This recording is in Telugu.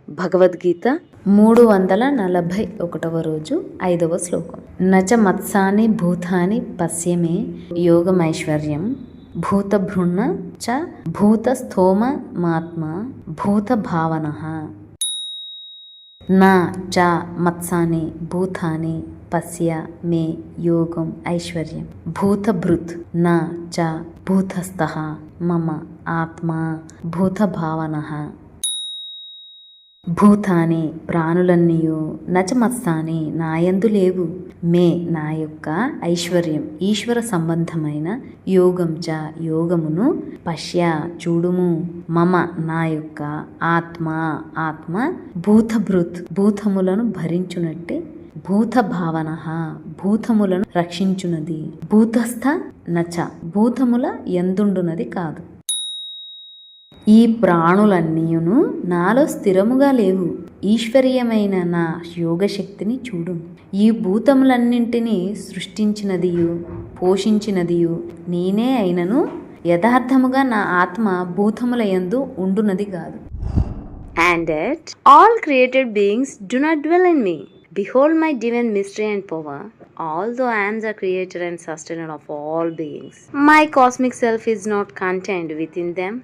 భగవద్గీత 341వ రోజు 5వ శ్లోకం. నచ మత్సాని భూతాని పశ్యమే యోగమైశ్వర్యం భూతభృన్న చ భూతస్థోమమాత్మ భూతభావనః. నా చ మత్సాని భూతాని పశ్య మే యోగం ఐశ్వర్యం భూతభృత్ నా చ భూతస్థః మమ ఆత్మా భూతభావనః. భూతాని ప్రాణులన్నీయు నచమత్సాని నాయందు లేవు మే నా యొక్క ఐశ్వర్యం ఈశ్వర సంబంధమైన యోగం చ యోగమును పశ్య చూడుము మమ నా యొక్క ఆత్మ భూతభృత్ భూతములను భరించునట్టే భూత భావన భూతములను రక్షించునది భూతస్థ నచ భూతముల ఎందుండునది కాదు. ఈ ప్రాణులన్నీయును నాలో స్థిరముగా లేవు. ఈశ్వరీయమైన నా యోగశక్తిని చూడు. ఈ భూతములన్నింటినీ సృష్టించినదియు పోషించినదియు నేనే అయినను యథార్థముగా నా ఆత్మ భూతముల యందు ఉండునది కాదు. And that all created beings do not dwell in me. Behold my divine mystery and power. Although I am the creator and sustainer of all beings, my cosmic self is not contained within them.